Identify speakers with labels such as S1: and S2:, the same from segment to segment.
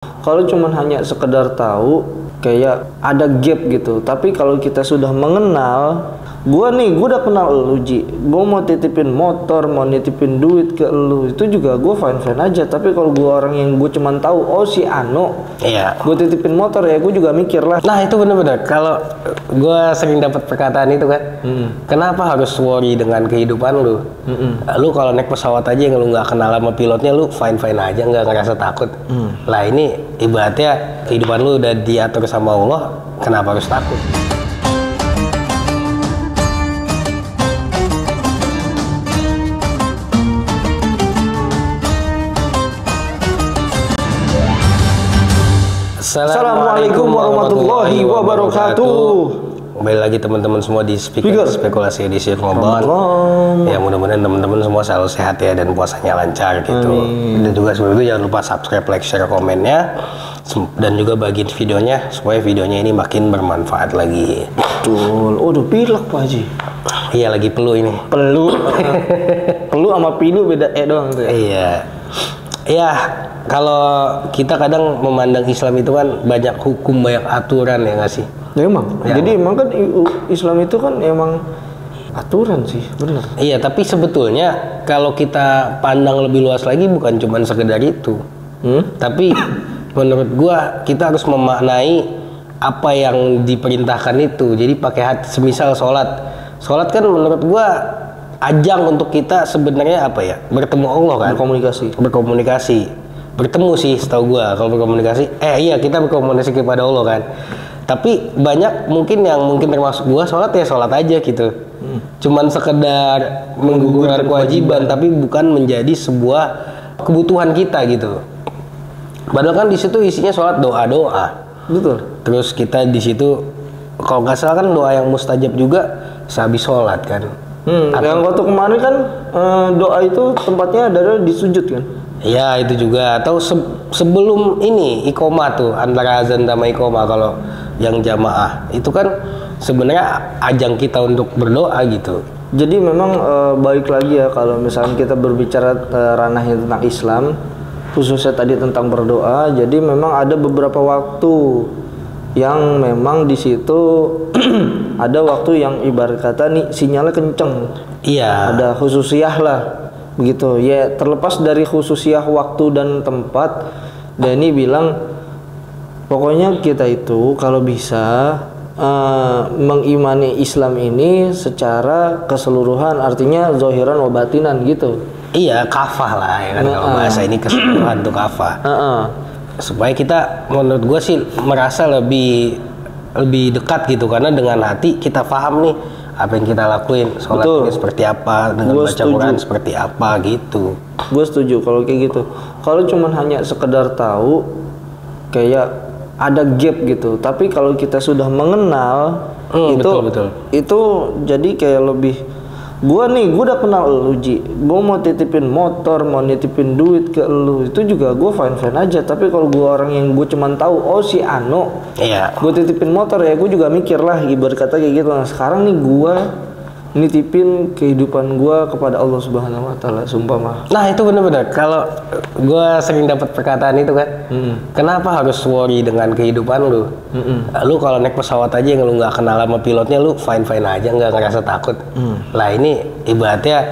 S1: Kalau cuman hanya sekedar tahu, kayak ada gap gitu. Tapi kalau kita sudah mengenal, gua udah kenal lu, Ji. Gua mau titipin motor, mau nitipin duit ke lu, itu juga gua fine-fine aja. Tapi kalau gua orang yang gua cuman tahu, oh si Ano,
S2: iya,
S1: gua titipin motor ya, gua juga mikir lah.
S2: Nah itu bener-bener, kalau gua sering dapat perkataan itu kan, kenapa harus worry dengan kehidupan lu? Lu kalau naik pesawat aja yang lu nggak kenal sama pilotnya, lu fine-fine aja, nggak ngerasa takut. Lah ini ibaratnya kehidupan lu udah diatur sama Allah, kenapa harus takut?
S1: Assalamualaikum warahmatullahi wabarakatuh.
S2: Kembali lagi teman-teman semua di spekulasi edisi Ramadan. Ya mudah-mudahan teman-teman semua selalu sehat ya dan puasanya lancar gitu. Dan juga sebelum itu jangan lupa subscribe, like, share, komennya, dan juga bagiin videonya supaya videonya ini makin bermanfaat lagi.
S1: Betul. Oh, udah pilek Pak Haji.
S2: Iya, lagi pelu ini.
S1: Pelu. Pelu sama pilu beda doang tuh ya.
S2: Iya. Ya, kalau kita kadang memandang Islam itu kan banyak hukum, banyak aturan ya nggak sih?
S1: Ya emang.
S2: Ya.
S1: Jadi emang kan Islam itu kan emang aturan sih, benar.
S2: Iya, tapi sebetulnya kalau kita pandang lebih luas lagi bukan cuma sekedar itu. Tapi menurut gua kita harus memaknai apa yang diperintahkan itu. Jadi pakai hati, semisal sholat. Sholat kan menurut gua ajang untuk kita sebenarnya apa ya? Bertemu Allah kan? Berkomunikasi. Bertemu sih setahu gua kalau berkomunikasi. Iya, kita berkomunikasi kepada Allah kan. Tapi banyak mungkin yang termasuk gua sholat ya sholat aja gitu. Cuman sekedar menggugurkan kewajiban tapi bukan menjadi sebuah kebutuhan kita gitu. Padahal kan di situ isinya sholat doa-doa.
S1: Betul.
S2: Terus kita di situ kalau nggak salah kan doa yang mustajab juga sehabis sholat kan.
S1: Yang waktu kemarin kan doa itu tempatnya adalah di sujud kan?
S2: Iya itu juga. Atau sebelum ini iqomah tuh, antara azan sama iqomah kalau yang jamaah itu kan sebenarnya ajang kita untuk berdoa gitu.
S1: Jadi memang baik lagi ya kalau misalnya kita berbicara ranahnya tentang Islam, khususnya tadi tentang berdoa. Jadi memang ada beberapa waktu yang memang di situ ada waktu yang ibarat kata nih sinyalnya kenceng.
S2: Iya.
S1: Ada khususiyah lah begitu. Ya terlepas dari khususiyah waktu dan tempat, Dani bilang pokoknya kita itu kalau bisa mengimani Islam ini secara keseluruhan, artinya zahiran wa batinan gitu.
S2: Iya, kafah lah ya kan, kalau bahasa ini keseluruhan tuh kafah. Supaya kita menurut gue sih merasa lebih dekat gitu, karena dengan hati kita paham nih apa yang kita lakuin, sholatnya seperti apa, dengan baca Quran seperti apa gitu.
S1: Gue setuju kalau kayak gitu. Kalau cuman hanya sekedar tahu, kayak ada gap gitu. Tapi kalau kita sudah mengenal, itu jadi kayak lebih. Gue udah kenal lu, Ji. Gue mau titipin motor, mau nitipin duit ke lu, itu juga gue fine-fine aja. Tapi kalau gue orang yang gue cuman tahu, oh si Ano, gue titipin motor ya, gue juga mikir lah, ibarat kata kayak gitu. Nah sekarang nih gue nitipin kehidupan gue kepada Allah Subhanahu Wa Taala, sumpah mah.
S2: Nah itu bener-bener, kalau gue sering dapat perkataan itu kan, kenapa harus worry dengan kehidupan lu? Lu kalau naik pesawat aja yang lu nggak kenal sama pilotnya, lu fine-fine aja, nggak ngerasa takut. Lah ini ibaratnya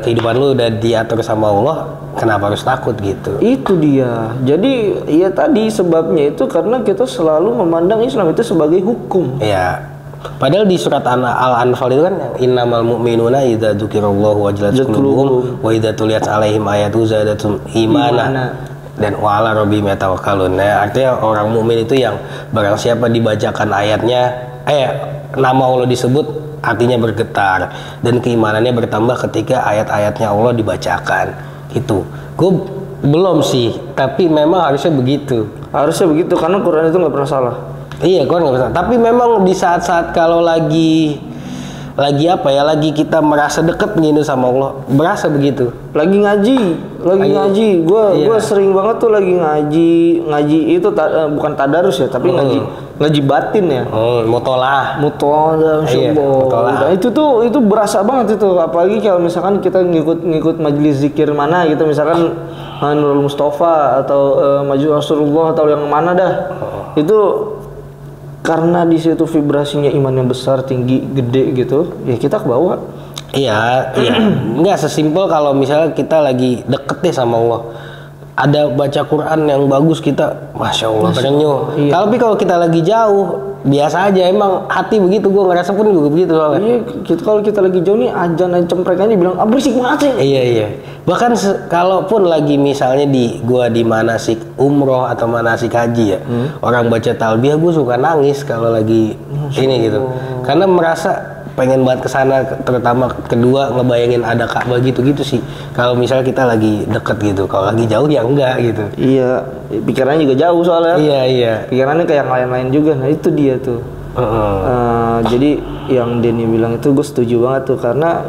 S2: kehidupan lu udah diatur sama Allah, kenapa harus takut gitu? Itu dia.
S1: Jadi ya tadi sebabnya itu karena kita selalu memandang Islam itu sebagai hukum.
S2: Iya. Padahal di surat Al-Anfal itu kan innamal mu'minuna idza dzukirallahu wajilat qulubuhum wa idza tuliyat alaihim ayatu zadatum imana dan wa ala rabbihim yatawakkalun. Nah, artinya orang mukmin itu yang barang siapa dibacakan ayatnya, nama Allah disebut, hatinya bergetar dan keimanannya bertambah ketika ayat-ayatnya Allah dibacakan. Gitu. Gue belum sih, tapi memang harusnya begitu. Harusnya begitu karena Quran itu nggak pernah salah. Iya, kan nggak bisa. Tapi memang di saat-saat kalau lagi kita merasa deket gitu sama Allah, berasa begitu. Lagi ngaji. Gue sering banget tuh lagi ngaji itu bukan tadarus ya, tapi ngaji batin ya. Mutolah, insyaallah. Nah, itu berasa banget itu. Apalagi kalau misalkan kita ngikut majelis zikir mana gitu, misalkan
S1: Nurul Mustafa atau Maju Rasulullah atau yang mana dah. Itu karena di situ vibrasinya imannya besar, tinggi, gede gitu, ya kita ke bawah.
S2: Iya, nggak sesimpel kalau misalnya kita lagi deket deh sama Allah. Ada baca Quran yang bagus kita, masya Allah kerenyo. Iya. Tapi kalau kita lagi jauh, biasa aja. Emang hati begitu, gue ngerasa pun juga begitu soalnya.
S1: Iya, kalau kita lagi jauh nih, ajan cemprek aja bilang, berisik banget sih.
S2: Iya. Bahkan kalaupun lagi misalnya gua di manasik umroh atau manasik haji ya, orang baca talbiyah, gue suka nangis kalau lagi ini gitu. Karena merasa pengen banget kesana, terutama kedua ngebayangin ada Ka'bah gitu sih. Kalau misalnya kita lagi deket gitu, kalau lagi jauh ya enggak gitu.
S1: Iya, pikirannya juga jauh soalnya.
S2: Iya.
S1: Pikirannya kayak yang lain-lain juga. Nah itu dia tuh. Jadi yang Denny bilang itu gue setuju banget tuh, karena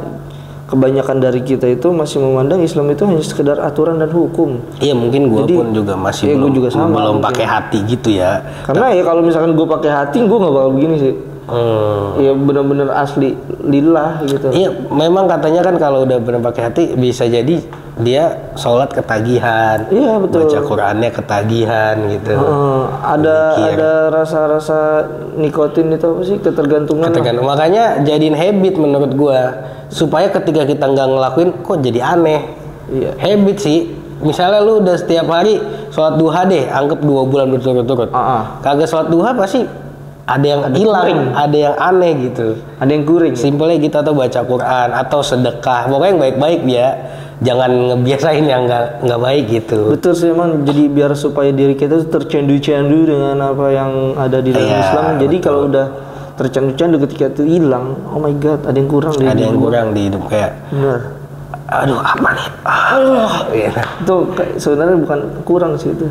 S1: kebanyakan dari kita itu masih memandang Islam itu hanya sekedar aturan dan hukum. Iya,
S2: mungkin gue pun juga masih belum pakai hati gitu ya.
S1: Karena ya kalau misalkan gue pakai hati, gue nggak bakal begini sih. Ya benar-benar asli lillah gitu.
S2: Iya, memang katanya kan kalau udah benar pakai hati bisa jadi dia sholat ketagihan.
S1: Iya betul.
S2: Baca Qurannya ketagihan gitu.
S1: Ada rasa-rasa nikotin itu apa sih, ketergantungan.
S2: Makanya jadiin habit menurut gua, supaya ketika kita nggak ngelakuin kok jadi aneh.
S1: Iya.
S2: Habit sih. Misalnya lu udah setiap hari sholat duha deh, anggap 2 bulan berturut-turut. Kagak sholat duha pasti ada yang hilang, ada yang aneh gitu,
S1: ada yang kuring.
S2: Simpelnya kita tuh baca Quran atau sedekah, pokoknya yang baik-baik ya, jangan ngebiasain yang nggak baik gitu.
S1: Betul sih, emang jadi biar supaya diri kita tuh tercandu-candu dengan apa yang ada di dalam Islam. Jadi kalau udah tercandu-candu ketika itu hilang, oh my god, ada yang kurang di hidup.
S2: Ada yang kurang di hidup kayak. Bener. Aduh, apa nih?
S1: Itu sebenarnya bukan kurang sih itu.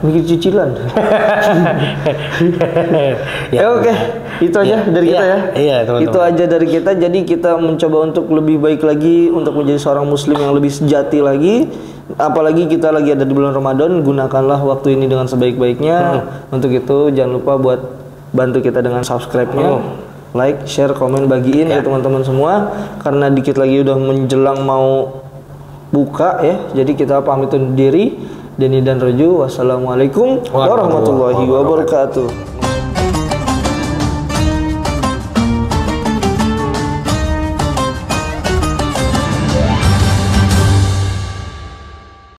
S1: Mikir cicilan. Oke. Itu aja dari kita ya.
S2: Iya, teman-teman.
S1: Itu aja dari kita. Jadi kita mencoba untuk lebih baik lagi, untuk menjadi seorang muslim yang lebih sejati lagi. Apalagi kita lagi ada di bulan Ramadan, gunakanlah waktu ini dengan sebaik-baiknya. Untuk itu jangan lupa buat bantu kita dengan subscribe-nya. Like, share, komen, bagiin ya teman-teman semua. Karena dikit lagi udah menjelang mau buka ya. Jadi kita pamit undur diri. Denny dan Roju. Wassalamualaikum warahmatullahi wabarakatuh.